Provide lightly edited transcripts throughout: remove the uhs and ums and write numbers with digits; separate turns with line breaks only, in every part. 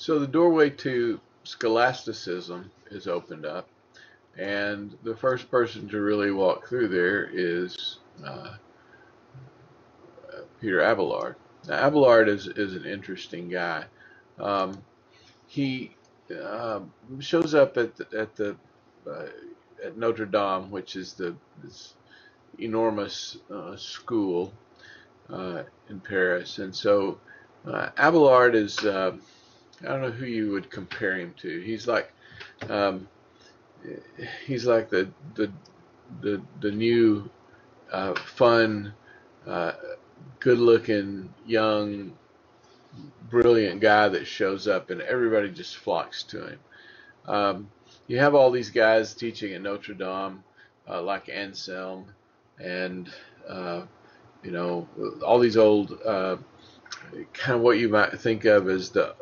So the doorway to scholasticism is opened up, and the first person to really walk through there is Peter Abelard. Now, Abelard is an interesting guy. Um, he uh, shows up uh, at Notre Dame, which is this enormous school in Paris, and so Abelard is I don't know who you would compare him to. Um, he's like the new fun, uh, good-looking, young, brilliant guy that shows up, and everybody just flocks to him. Um, you have all these guys teaching at Notre Dame, like Anselm, and uh, you know all these old kind of what you might think of as the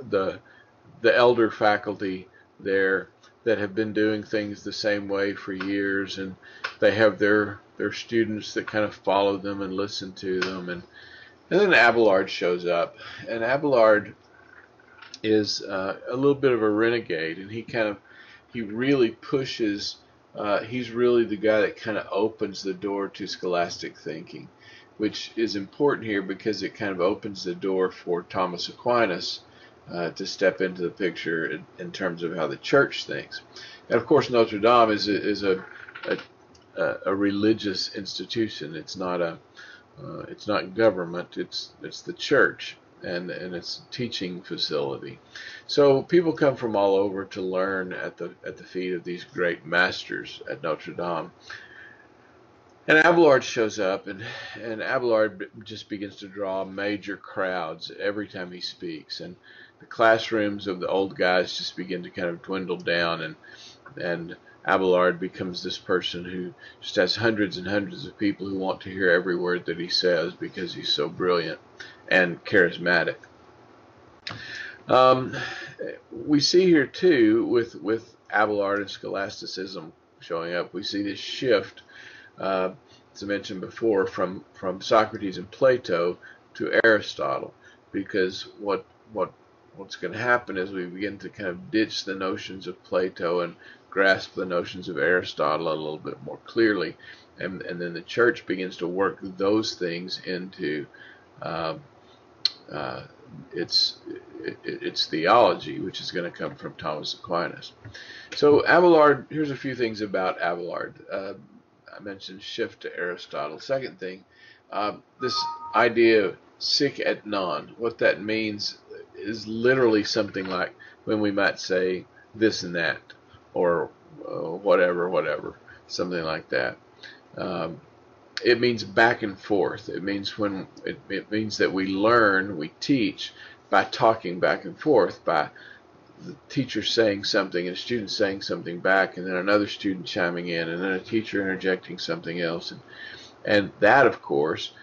elder faculty there that have been doing things the same way for years, and they have their students that kind of follow them and listen to them, and then Abelard shows up, and Abelard is a little bit of a renegade, and he really pushes. He's really the guy that kind of opens the door to scholastic thinking, which is important here because it kind of opens the door for Thomas Aquinas to step into the picture in terms of how the church thinks. And of course, Notre Dame is a religious institution. It's not government. It's the church, and it's a teaching facility. So people come from all over to learn at the feet of these great masters at Notre Dame. And Abelard shows up, and Abelard just begins to draw major crowds every time he speaks. And the classrooms of the old guys just begin to kind of dwindle down, and Abelard becomes this person who just has hundreds and hundreds of people who want to hear every word that he says because he's so brilliant and charismatic. Um, we see here too, with Abelard and scholasticism showing up, we see this shift, as I mentioned before, from Socrates and Plato to Aristotle, because what's going to happen is we begin to kind of ditch the notions of Plato and grasp the notions of Aristotle a little bit more clearly, and then the church begins to work those things into uh, uh, its theology, which is going to come from Thomas Aquinas. So Abelard, here's a few things about Abelard. I mentioned shift to Aristotle. Second thing, this idea of sic et non. What that means is literally something like when we might say this and that, or whatever, something like that. It means back and forth. It means it means that we learn, we teach by talking back and forth, by the teacher saying something and a student saying something back, and then another student chiming in, and then a teacher interjecting something else, and that, of course,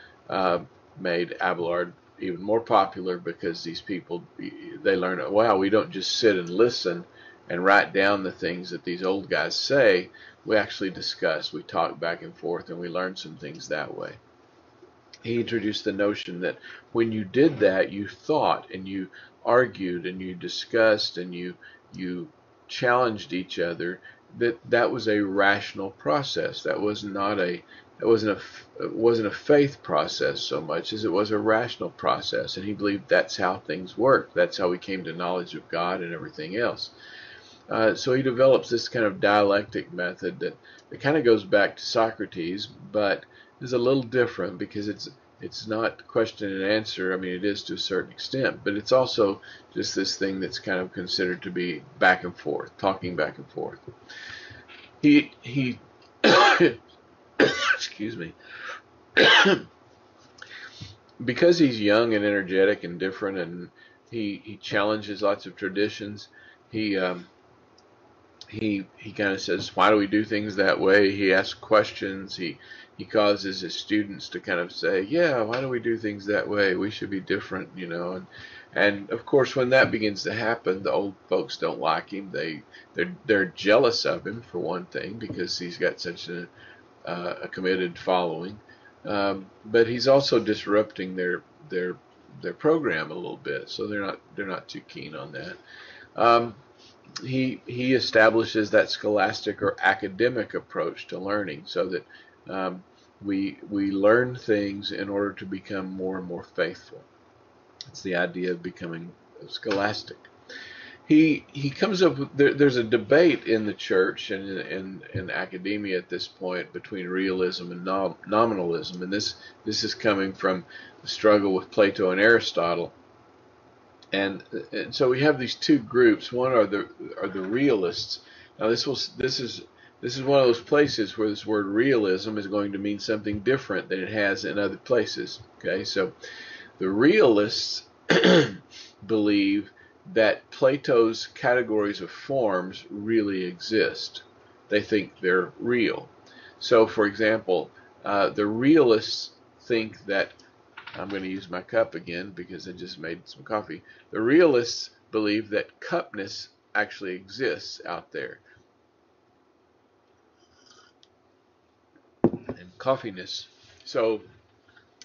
made Abelard even more popular because these people, they learn, wow, we don't just sit and listen and write down the things that these old guys say. We actually discuss, we talk back and forth, and we learn some things that way. He introduced the notion that when you did that, you thought and you argued and you discussed and you challenged each other. That was a rational process. That wasn't a faith process so much as it was a rational process, and he believed that's how things work. That's how we came to knowledge of God and everything else. So he develops this kind of dialectic method that kind of goes back to Socrates, but is a little different because it's not question and answer. I mean, it is to a certain extent, but it's also just this thing that's kind of considered to be back and forth, talking back and forth. He excuse me. Because he's young and energetic and different, and he challenges lots of traditions. He kind of says, why do we do things that way? He asks questions. He causes his students to kind of say, yeah, why do we do things that way? We should be different, you know. And of course, when that begins to happen, the old folks don't like him. They're jealous of him, for one thing, because he's got such a committed following. But he's also disrupting their their program a little bit, so they're not too keen on that. Um, he establishes that scholastic or academic approach to learning, so that we learn things in order to become more and more faithful. It's the idea of becoming scholastic. He comes up with there's a debate in the church and in academia at this point between realism and nominalism, and this is coming from the struggle with Plato and Aristotle. And so we have these two groups. One are the realists. Now this is one of those places where this word realism is going to mean something different than it has in other places. Okay, so the realists believe that Plato's categories of forms really exist. They think they're real. So, for example, the realists think that, I'm going to use my cup again because I just made some coffee. The realists believe that cupness actually exists out there. And coffiness. So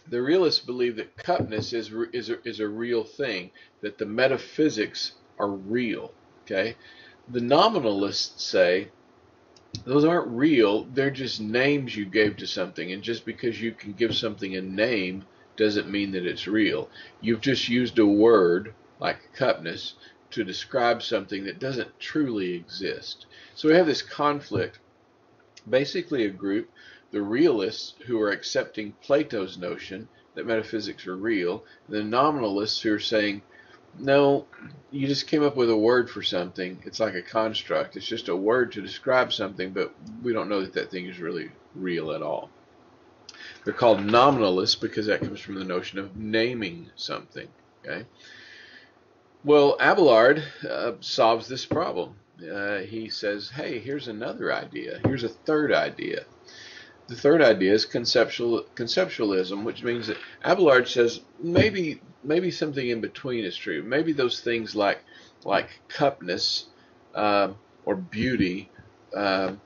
the realists believe that cupness is a real thing, that the metaphysics are real. Okay? The nominalists say those aren't real, they're just names you gave to something, and just because you can give something a name doesn't mean that it's real. You've just used a word, like cupness, to describe something that doesn't truly exist. So we have this conflict. Basically a group, the realists, who are accepting Plato's notion that metaphysics are real, and the nominalists who are saying, no, you just came up with a word for something. It's like a construct. It's just a word to describe something, but we don't know that that thing is really real at all. They're called nominalists because that comes from the notion of naming something. Okay. Well, Abelard solves this problem. He says, hey, here's another idea. Here's a third idea. The third idea is conceptualism, which means that Abelard says maybe something in between is true. Maybe those things like cupness or beauty don't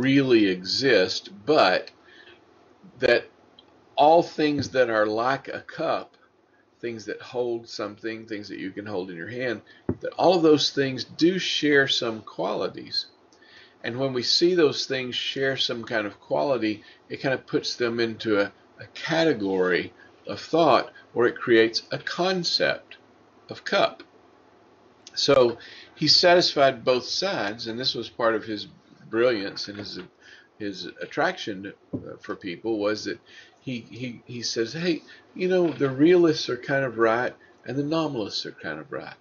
really exist, but that all things that are like a cup, things that hold something, things that you can hold in your hand, that all of those things do share some qualities. And when we see those things share some kind of quality, it kind of puts them into a category of thought, or it creates a concept of cup. So he satisfied both sides, and this was part of his brilliance and his attraction for people, was that he says, hey, you know, the realists are kind of right and the nominalists are kind of right.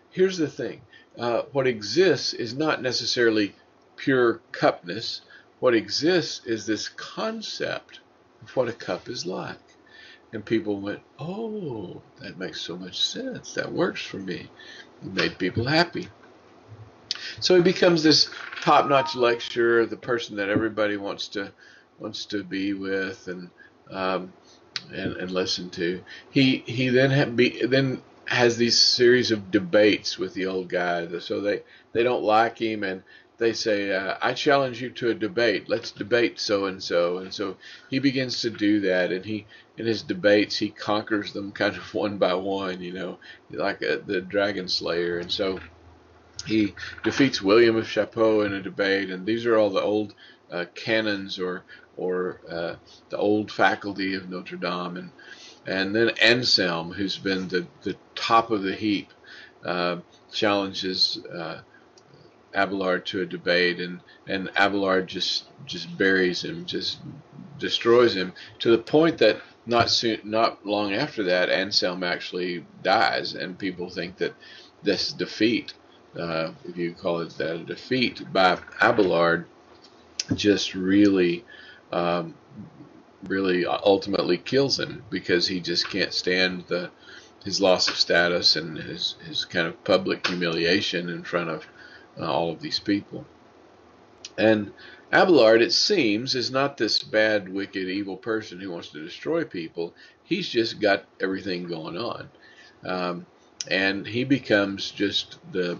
Here's the thing. What exists is not necessarily pure cupness. What exists is this concept of what a cup is like. And people went, oh, that makes so much sense. That works for me. It made people happy. So he becomes this top-notch lecturer, the person that everybody wants to be with and listen to. He then has these series of debates with the old guy. So they don't like him, and they say, I challenge you to a debate. Let's debate so and so. And so he begins to do that, and in his debates he conquers them kind of one by one, you know, like the Dragon Slayer. And so he defeats William of Chapeau in a debate, and these are all the old canons or the old faculty of Notre Dame, and then Anselm, who's been the top of the heap, challenges Abelard to a debate, and Abelard just buries him, just destroys him, to the point that not long after that, Anselm actually dies, and people think that this defeat, if you call it that, a defeat by Abelard, just really ultimately kills him, because he just can't stand his loss of status and his kind of public humiliation in front of all of these people. And Abelard, it seems, is not this bad, wicked, evil person who wants to destroy people. He's just got everything going on. And he becomes just the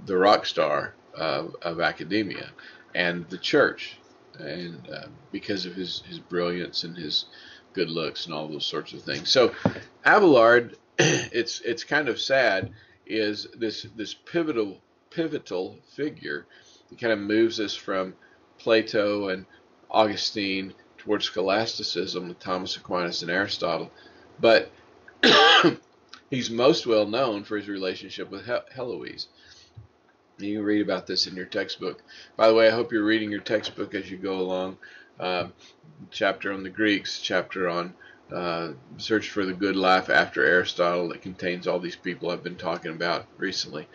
rock star of academia and the church and because of his brilliance and his good looks and all those sorts of things. So Abelard, it's kind of sad, is this pivotal figure that kind of moves us from Plato and Augustine towards scholasticism with Thomas Aquinas and Aristotle, but he's most well known for his relationship with Heloise. You can read about this in your textbook. By the way, I hope you're reading your textbook as you go along. Chapter on the Greeks, chapter on Search for the Good Life after Aristotle, that contains all these people I've been talking about recently.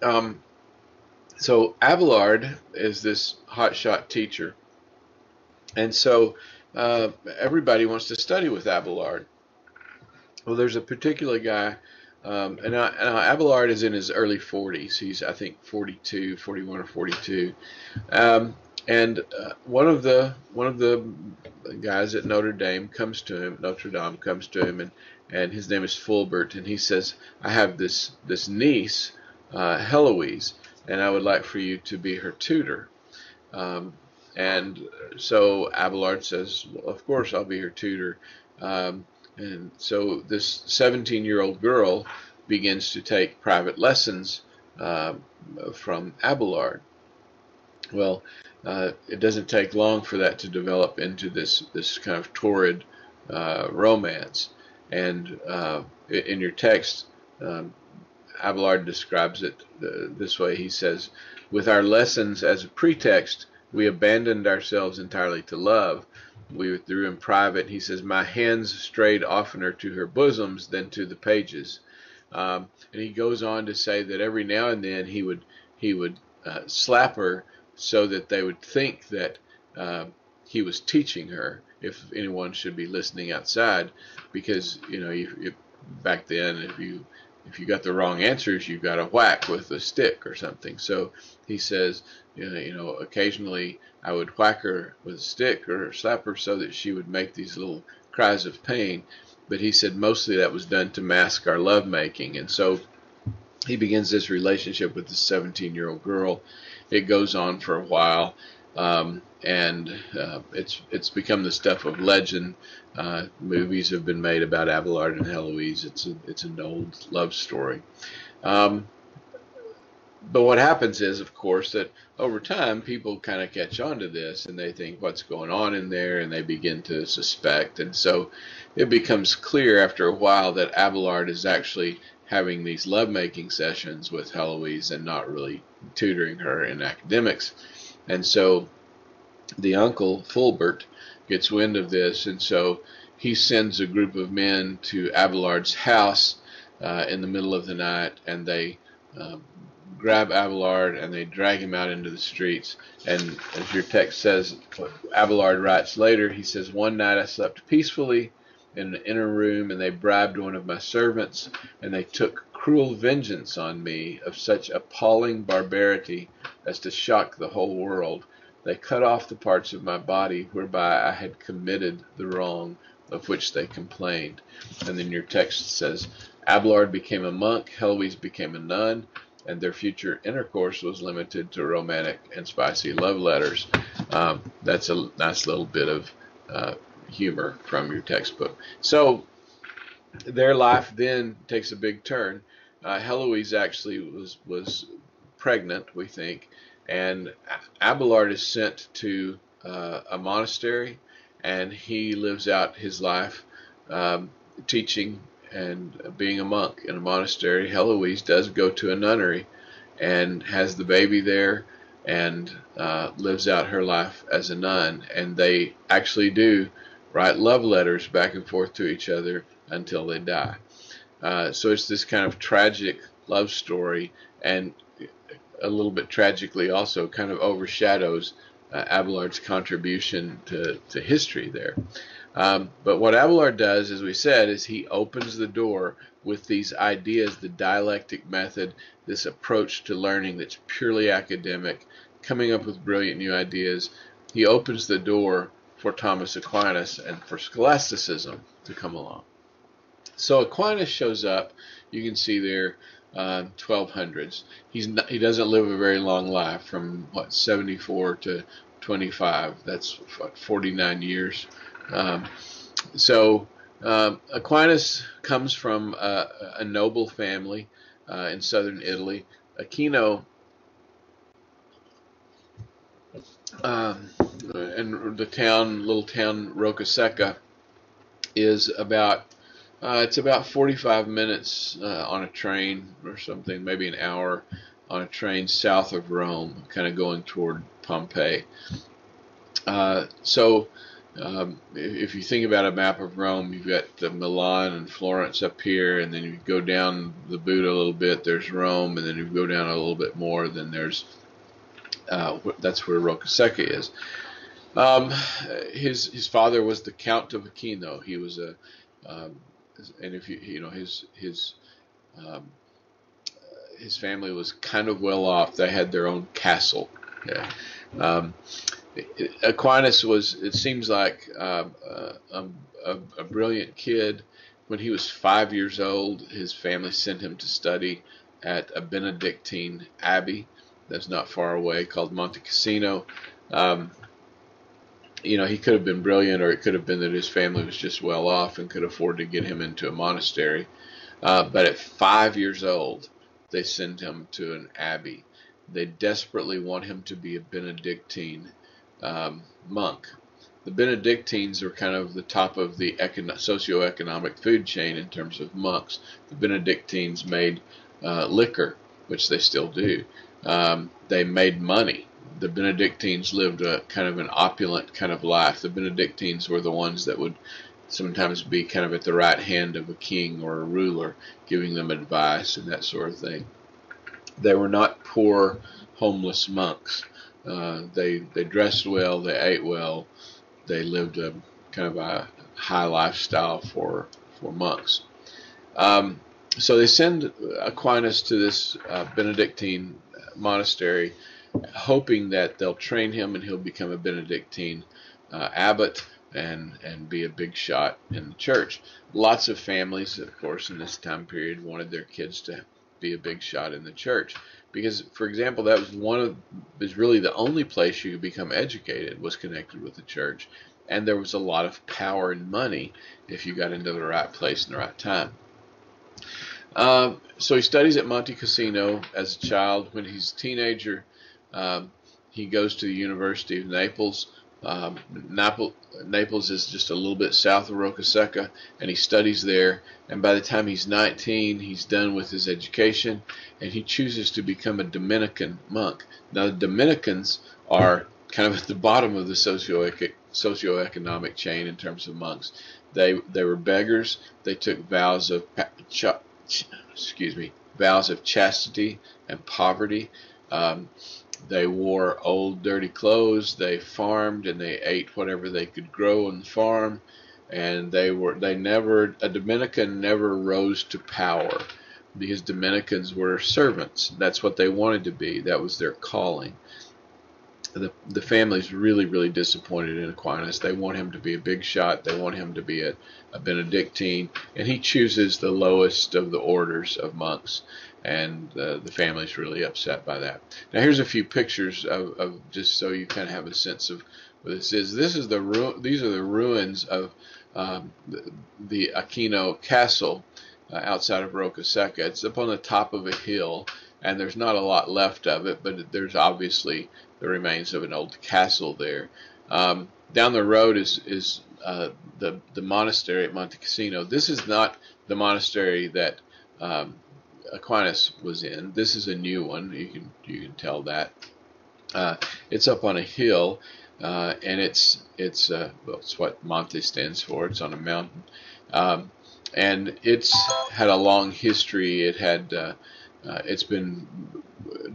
So Abelard is this hotshot teacher, and so everybody wants to study with Abelard. Well, there's a particular guy, and Abelard is in his early 40s. He's, I think, 42, 41 or 42. And one of the guys at Notre Dame comes to him, and his name is Fulbert, and he says, I have this niece, Heloise, and I would like for you to be her tutor. And so Abelard says, well, of course I'll be her tutor. And so this 17-year-old girl begins to take private lessons from Abelard. Well, it doesn't take long for that to develop into this kind of torrid romance. And in your text, Abelard describes it this way. He says, with our lessons as a pretext, we abandoned ourselves entirely to love. We withdrew in private. He says, my hands strayed oftener to her bosoms than to the pages. And he goes on to say that every now and then he would slap her so that they would think that he was teaching her, if anyone should be listening outside, because back then if you got the wrong answers, you got a whack with a stick or something. So he says, occasionally I would whack her with a stick or slap her so that she would make these little cries of pain. But he said mostly that was done to mask our lovemaking. And so he begins this relationship with this 17-year-old girl. It goes on for a while, and it's become the stuff of legend. Movies have been made about Abelard and Heloise. It's an old love story. But what happens is, of course, that over time people kind of catch on to this and they think what's going on in there, and they begin to suspect. And so it becomes clear after a while that Abelard is actually having these lovemaking sessions with Heloise and not really tutoring her in academics. And so the uncle, Fulbert, gets wind of this, and so he sends a group of men to Abelard's house in the middle of the night, and they grab Abelard and they drag him out into the streets. And as your text says, Abelard writes later, he says, one night I slept peacefully in an inner room, and they bribed one of my servants, and they took cruel vengeance on me of such appalling barbarity as to shock the whole world. They cut off the parts of my body whereby I had committed the wrong of which they complained. And then your text says, Abelard became a monk, Heloise became a nun, and their future intercourse was limited to romantic and spicy love letters. That's a nice little bit of humor from your textbook. So their life then takes a big turn. Heloise actually was pregnant, we think, and Abelard is sent to a monastery, and he lives out his life teaching and being a monk in a monastery. Heloise does go to a nunnery and has the baby there and lives out her life as a nun, and they actually do write love letters back and forth to each other until they die. So it's this kind of tragic love story, and a little bit tragically also kind of overshadows Abelard's contribution to history there. But what Abelard does, as we said, is he opens the door with these ideas, the dialectic method, this approach to learning that's purely academic, coming up with brilliant new ideas. He opens the door for Thomas Aquinas and for scholasticism to come along. So Aquinas shows up, you can see there, 1200s. He doesn't live a very long life, from 74 to 25. That's what, 49 years. Um, so Aquinas comes from a noble family in southern Italy. Aquino and the little town Roccasecca is about it's about 45 minutes on a train or something, maybe an hour on a train south of Rome, kind of going toward Pompeii. So if you think about a map of Rome, you've got Milan and Florence up here, and then you go down the Buda a little bit, there's Rome, and then you go down a little bit more, then there's that's where Roccasecca is. His father was the Count of Aquino. He was a and if you know um, his family was kind of well off. They had their own castle. Yeah. Aquinas was, it seems like, a brilliant kid. When he was 5 years old, his family sent him to study at a Benedictine abbey that's not far away called Monte Cassino. He could have been brilliant, or it could have been that his family was just well off and could afford to get him into a monastery. But at 5 years old, they send him to an abbey. They desperately want him to be a Benedictine monk. The Benedictines are kind of the top of the socioeconomic food chain in terms of monks. The Benedictines made liquor, which they still do. They made money. The Benedictines lived a kind of an opulent kind of life. The Benedictines were the ones that would sometimes be kind of at the right hand of a king or a ruler, giving them advice and that sort of thing. They were not poor, homeless monks. They dressed well, they ate well, they lived a kind of a high lifestyle for monks. So they send Aquinas to this Benedictine monastery, hoping that they'll train him and he'll become a Benedictine abbot and be a big shot in the church. Lots of families, of course, in this time period wanted their kids to be a big shot in the church, because, for example, that was really the only place you could become educated, was connected with the church, and there was a lot of power and money if you got into the right place in the right time. So he studies at Monte Cassino as a child. When he's a teenager, he goes to the University of Naples. Naples is just a little bit south of Roccasecca, and he studies there. And by the time he's 19, he's done with his education, and he chooses to become a Dominican monk. Now, the Dominicans are kind of at the bottom of the socioeconomic chain in terms of monks. They were beggars. They took vows of chastity and poverty. They wore old, dirty clothes. They farmed and they ate whatever they could grow on the farm. And a Dominican never rose to power, because Dominicans were servants. That's what they wanted to be. That was their calling. The family's really, really disappointed in Aquinas. They want him to be a big shot. They want him to be a Benedictine, and he chooses the lowest of the orders of monks, and the family's really upset by that. Now, here's a few pictures of just so you kind of have a sense of what this is. These are the ruins of the Aquino Castle outside of Roccasecca. It's up on the top of a hill, and there's not a lot left of it, but there's obviously the remains of an old castle there. Down the road is the monastery at Monte Cassino. This is not the monastery that Aquinas was in. This is a new one. You can tell that. It's up on a hill, and it's what Monte stands for. It's on a mountain, and it's had a long history. It's been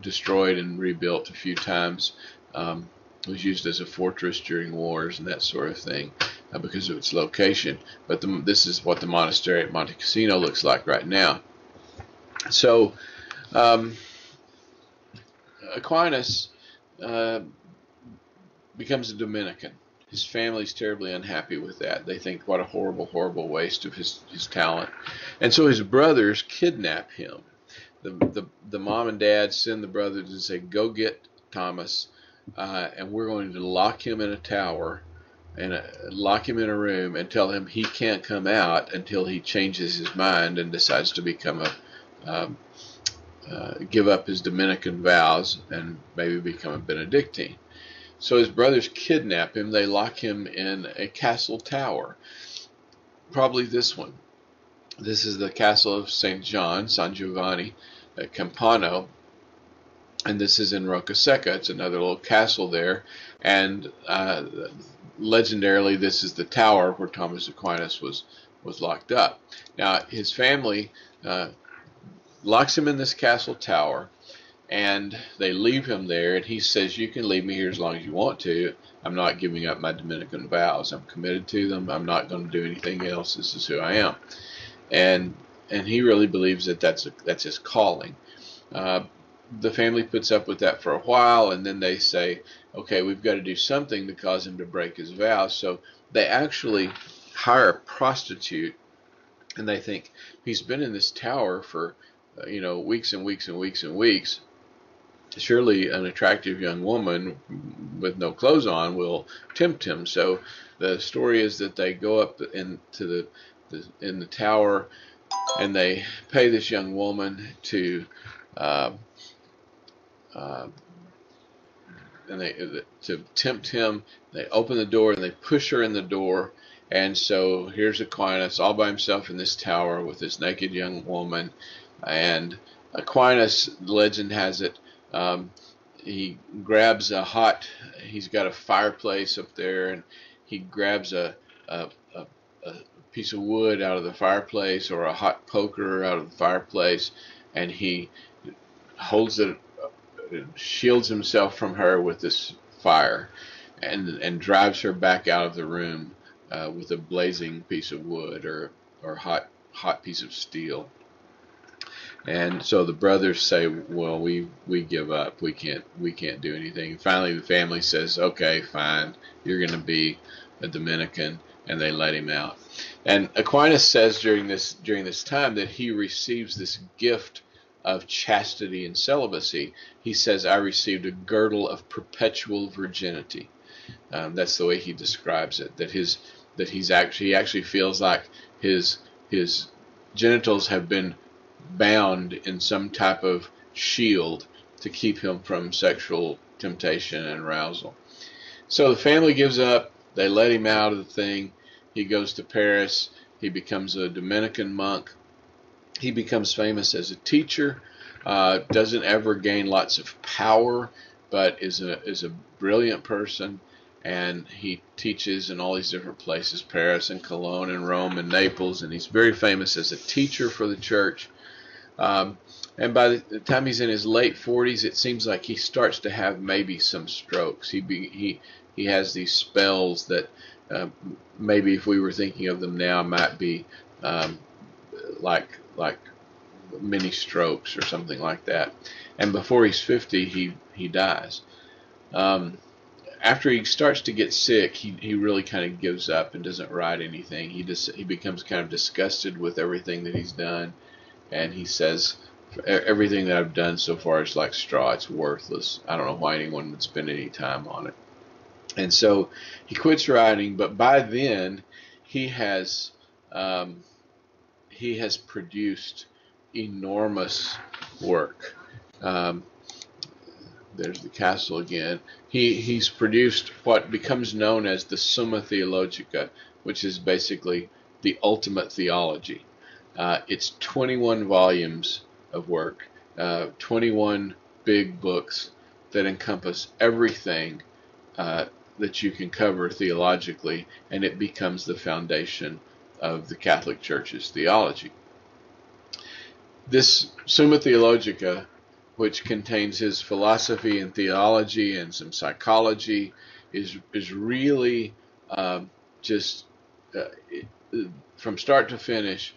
destroyed and rebuilt a few times. It was used as a fortress during wars and that sort of thing because of its location. But this is what the monastery at Monte Cassino looks like right now. So Aquinas becomes a Dominican. His family's terribly unhappy with that. They think, what a horrible, horrible waste of his talent. And so his brothers kidnap him. The mom and dad send the brothers and say, go get Thomas. and we're going to lock him in a tower and lock him in a room and tell him he can't come out until he changes his mind and decides to become um, give up his Dominican vows and maybe become a Benedictine. So his brothers kidnap him. They lock him in a castle tower, probably this one. This is the castle of St. John, San Giovanni at Campano, and this is in Roccasecca. It's another little castle there, and legendarily, this is the tower where Thomas Aquinas was locked up. Now, his family locks him in this castle tower, and they leave him there, and he says, you can leave me here as long as you want to. I'm not giving up my Dominican vows. I'm committed to them. I'm not going to do anything else. This is who I am. And he really believes that that's his calling. The family puts up with that for a while, and then they say, okay, we've got to do something to cause him to break his vows. So they actually hire a prostitute, and they think, he's been in this tower for weeks and weeks and weeks and weeks. Surely an attractive young woman with no clothes on will tempt him. So the story is that they go up into in the tower, and they pay this young woman to to tempt him. They open the door and they push her in the door, and so here's Aquinas all by himself in this tower with this naked young woman. And Aquinas, legend has it, he grabs he's got a fireplace up there, and he grabs a piece of wood out of the fireplace, or a hot poker out of the fireplace, and he holds it, shields himself from her with this fire, and drives her back out of the room with a blazing piece of wood or hot piece of steel. And so the brothers say, well, we give up. We can't do anything. And finally, the family says, okay, fine, you're going to be a Dominican, and they let him out. And Aquinas says during this time that he receives this gift of chastity and celibacy. He says, I received a girdle of perpetual virginity. That's the way he describes it. That he actually feels like his genitals have been bound in some type of shield to keep him from sexual temptation and arousal. So the family gives up. They let him out of the thing. He goes to Paris. He becomes a Dominican monk. He becomes famous as a teacher. Doesn't ever gain lots of power, but is a brilliant person. And he teaches in all these different places, Paris and Cologne and Rome and Naples. And he's very famous as a teacher for the church. And by the time he's in his late 40s, it seems like he starts to have maybe some strokes. He has these spells that maybe if we were thinking of them now might be like mini strokes or something like that. And before he's 50, he dies. After he starts to get sick, he really kind of gives up and doesn't write anything. He becomes kind of disgusted with everything that he's done. And he says, everything that I've done so far is like straw. It's worthless. I don't know why anyone would spend any time on it. And so he quits writing. But by then, he has produced enormous work. There's the castle again. He's produced what becomes known as the Summa Theologica, which is basically the ultimate theology. It's 21 volumes of work, 21 big books that encompass everything that you can cover theologically, and it becomes the foundation of the Catholic Church's theology. This Summa Theologica, which contains his philosophy and theology and some psychology, is really just from start to finish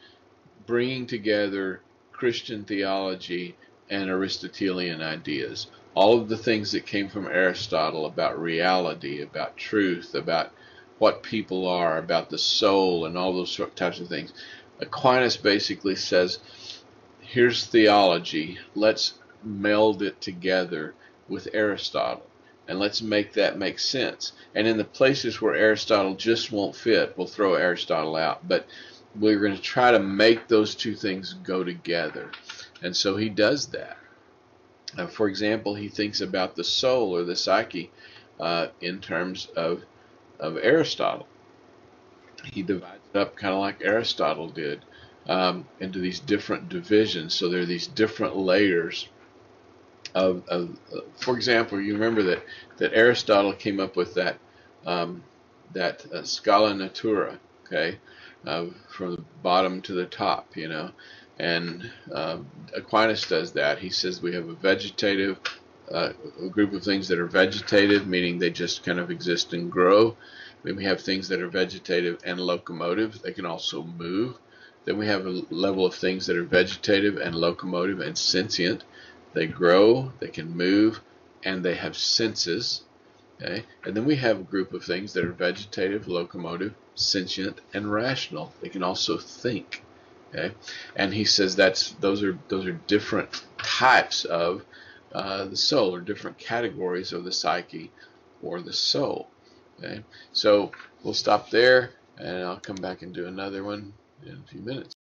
bringing together Christian theology and Aristotelian ideas. All of the things that came from Aristotle about reality, about truth, about what people are, about the soul, and all those types of things. Aquinas basically says, here's theology, let's meld it together with Aristotle. and let's make that make sense. And in the places where Aristotle just won't fit, we'll throw Aristotle out. But we're going to try to make those two things go together. And so he does that. For example, he thinks about the soul or the psyche in terms of Aristotle. He divides it up kind of like Aristotle did into these different divisions. So there are these different layers for example, you remember that Aristotle came up with that scala natura, okay, from the bottom to the top, you know, and Aquinas does that. He says we have a vegetative, a group of things that are vegetative, meaning they just kind of exist and grow. Then we have things that are vegetative and locomotive. They can also move. Then we have a level of things that are vegetative and locomotive and sentient. They grow, they can move, and they have senses. Okay? And then we have a group of things that are vegetative, locomotive, sentient, and rational. They can also think. Okay? And he says those are different types of the soul, or different categories of the psyche or the soul. Okay? So we'll stop there, and I'll come back and do another one in a few minutes.